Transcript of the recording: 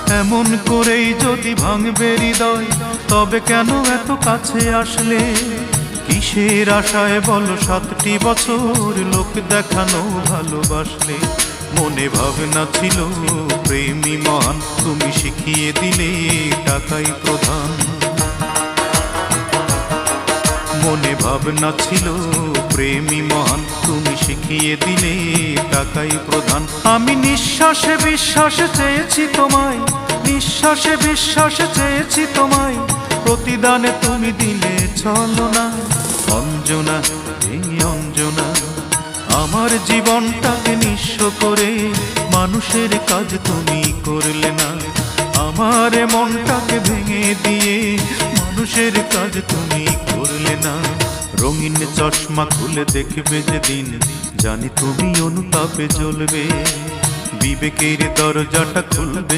এমন করেই যদি ভাঙবে হৃদয়, তবে কেন এত কাছে আসলে? কিসের আশায় বলো 7টি বছর লোক দেখানো ভালোবাসলে? মনে ভাবনা ছিল প্রেমী মহান, তুমি শিখিয়ে দিলে টাকাই প্রধান। মনে ভাবনা ছিল প্রেমী মহান, তুমি শিখিয়ে দিলে টাকাই প্রধান। আমি নিঃশ্বাসে বিশ্বাসে চেয়েছি তোমায়, নিঃশ্বাসে বিশ্বাসে চেয়েছি তোমায়, প্রতিদানে তুমি দিলে ছলনা। অঞ্জনা, এই অঞ্জনা, আমার জীবনটাকে নিঃস্ব করে মানুষের কাজ তুমি করলে না। আমার মনটাকে ভেঙে দিয়ে মানুষের কাজ তুমি করলে না। রঙিন চশমা খুলে দেখবে যেদিন, জানি তুমি অনুতাপে জ্বলবে, বিবেকের দরজাটা খুলবে